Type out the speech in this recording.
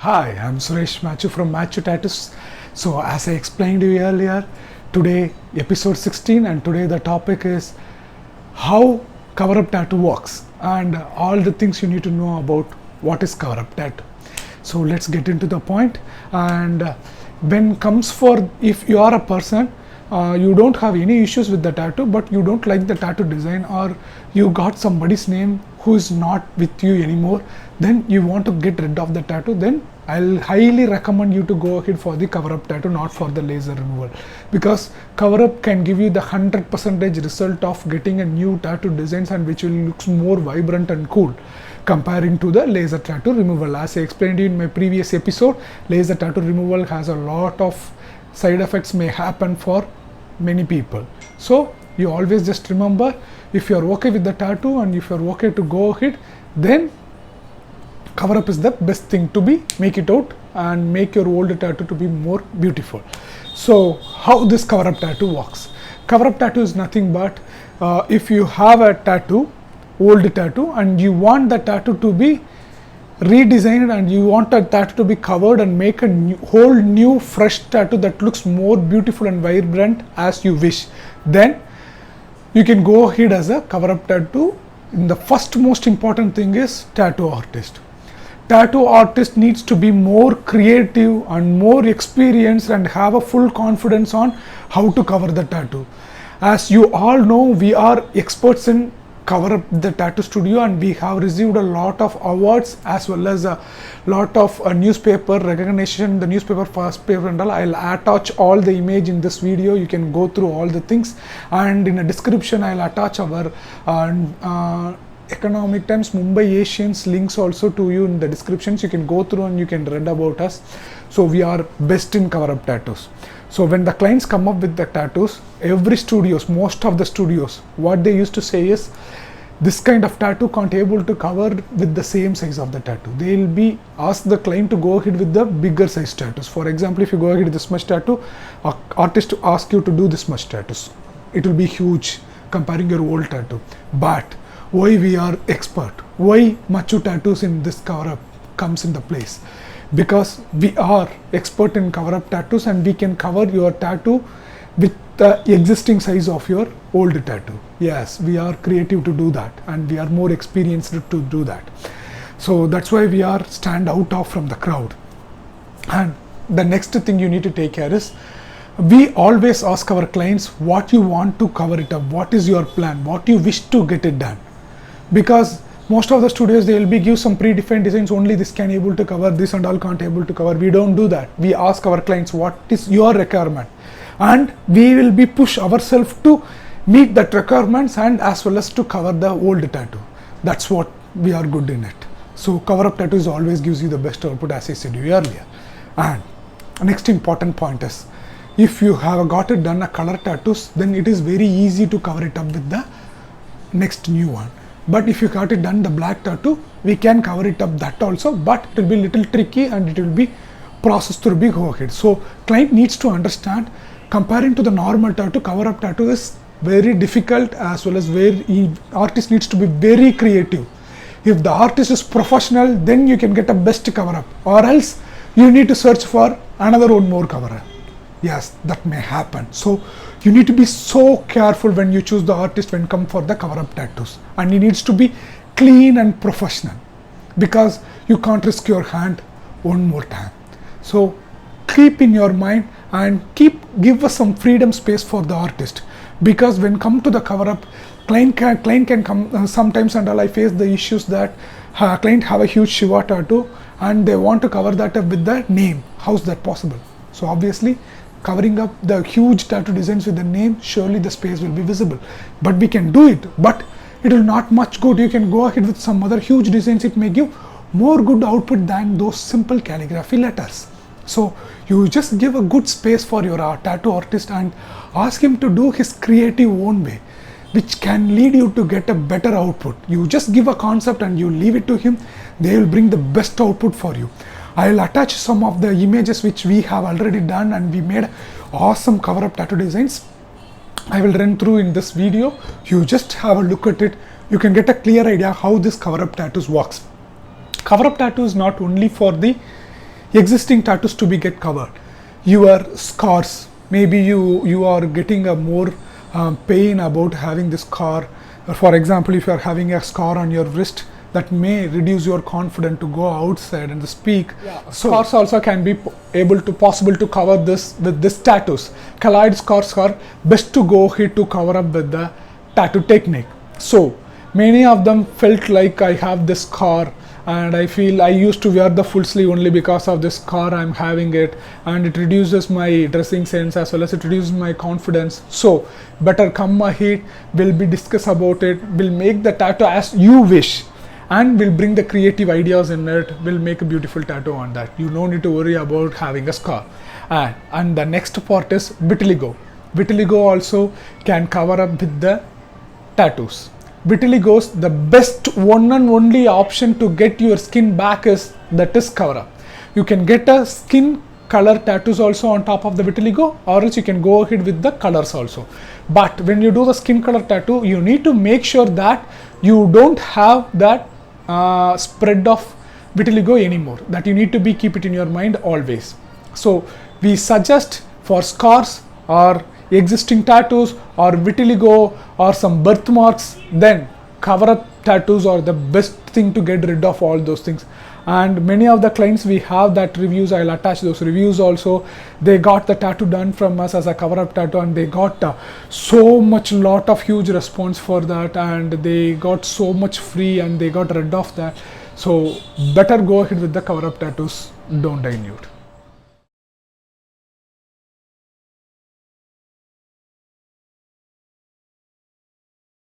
Hi, I'm Suresh Machu from Machu Tattoos. So as I explained to you earlier, today episode 16 and today the topic is how cover-up tattoo works and all the things you need to know about what is cover-up tattoo. So let's get into the point. And when comes for if you are a person, you don't have any issues with the tattoo, but you don't like the tattoo design, or you got somebody's name who is not with you anymore, then you want to get rid of the tattoo, then I'll highly recommend you to go ahead for the cover-up tattoo, not for the laser removal, because cover-up can give you the 100% result of getting a new tattoo designs and which will looks more vibrant and cool comparing to the laser tattoo removal. As I explained in my previous episode, laser tattoo removal has a lot of side effects may happen for many people. So you always just remember, if you are okay with the tattoo and if you are okay to go ahead, then cover up is the best thing to be, make it out and make your old tattoo to be more beautiful. So how this cover up tattoo works? Cover up tattoo is nothing but if you have a tattoo, old tattoo, and you want the tattoo to be redesigned and you want a tattoo to be covered and make a whole new fresh tattoo that looks more beautiful and vibrant as you wish, then you can go ahead as a cover up tattoo. And the first most important thing is tattoo artist. Tattoo artist needs to be more creative and more experienced and have a full confidence on how to cover the tattoo. As you all know, we are experts in cover up the tattoo studio and we have received a lot of awards as well as a lot of newspaper recognition, the newspaper first paper and all. I'll attach all the image in this video. You can go through all the things, and in a description I'll attach our Economic Times Mumbai Asians links also to you in the descriptions. You can go through and you can read about us. So we are best in cover up tattoos. So when the clients come up with the tattoos, every studios, most of the studios, what they used to say is, this kind of tattoo can't able to cover with the same size of the tattoo. They will be ask the client to go ahead with the bigger size tattoos. For example, if you go ahead with this much tattoo, artist to ask you to do this much tattoos. It will be huge comparing your old tattoo. But why we are expert? Why Machu Tattoos in this cover up comes into place? Because we are expert in cover up tattoos and we can cover your tattoo with the existing size of your old tattoo. Yes, we are creative to do that and we are more experienced to do that. So that's why we are stand out of from the crowd. And the next thing you need to take care is, we always ask our clients what you want to cover it up, what is your plan, what you wish to get it done. Because most of the studios, they will be give some predefined designs, only this can able to cover, this and all can't able to cover. We don't do that. We ask our clients what is your requirement and we will be push ourselves to meet that requirements and as well as to cover the old tattoo. That's what we are good in it. So cover up tattoos always gives you the best output, as I said you earlier. And next important point is, if you have got it done a color tattoos, then it is very easy to cover it up with the next new one. But if you got it done the black tattoo, we can cover it up that also, but it will be little tricky and it will be processed through big overhead. So client needs to understand, comparing to the normal tattoo, cover up tattoo is very difficult, as well as artist needs to be very creative. If the artist is professional, then you can get a best cover up, or else you need to search for another one more cover up. Yes, that may happen. So you need to be so careful when you choose the artist when come for the cover up tattoos, and he needs to be clean and professional, because you can't risk your hand one more time. So keep in your mind and give us some freedom space for the artist, because when come to the cover up, client can come sometimes, and I face the issues that client have a huge Shiva tattoo and they want to cover that up with the name. How's that possible? So obviously covering up the huge tattoo designs with the name, surely the space will be visible. But we can do it, but it will not much good. You can go ahead with some other huge designs. It may give more good output than those simple calligraphy letters. So you just give a good space for your tattoo artist and ask him to do his creative own way, which can lead you to get a better output. You just give a concept and you leave it to him. They will bring the best output for you. I'll attach some of the images which we have already done, and we made awesome cover up tattoo designs. I will run through in this video. You just have a look at it. You can get a clear idea how this cover up tattoos works. Cover up tattoo is not only for the existing tattoos to be get covered. Your scars, maybe you are getting a more pain about having this scar. For example, if you are having a scar on your wrist, that may reduce your confidence to go outside and speak. Scars also can be possible to cover this with this tattoos. Colored scars are best to go ahead to cover up with the tattoo technique. So many of them felt like I have this scar and I feel I used to wear the full sleeve only because of this scar I'm having it, and it reduces my dressing sense as well as it reduces my confidence. So better come ahead, we'll be discuss about it, we'll make the tattoo as you wish, and we'll bring the creative ideas in it. We'll make a beautiful tattoo on that. You don't need to worry about having a scar. And the next part is vitiligo. Vitiligo also can cover up with the tattoos. Vitiligo's the best one and only option to get your skin back is Coverup. You can get a skin color tattoos also on top of the vitiligo, or else you can go ahead with the colors also. But when you do the skin color tattoo, you need to make sure that you don't have that spread of vitiligo anymore. That you need to keep it in your mind always. So we suggest for scars or existing tattoos or vitiligo or some birthmarks, then Coverup tattoos are the best thing to get rid of all those things. And many of the clients we have that reviews, I'll attach those reviews also. They got the tattoo done from us as a Coverup tattoo, and they got so much lot of huge response for that, and they got so much free and they got rid of that. So better go ahead with the Coverup tattoos. Don't dilute.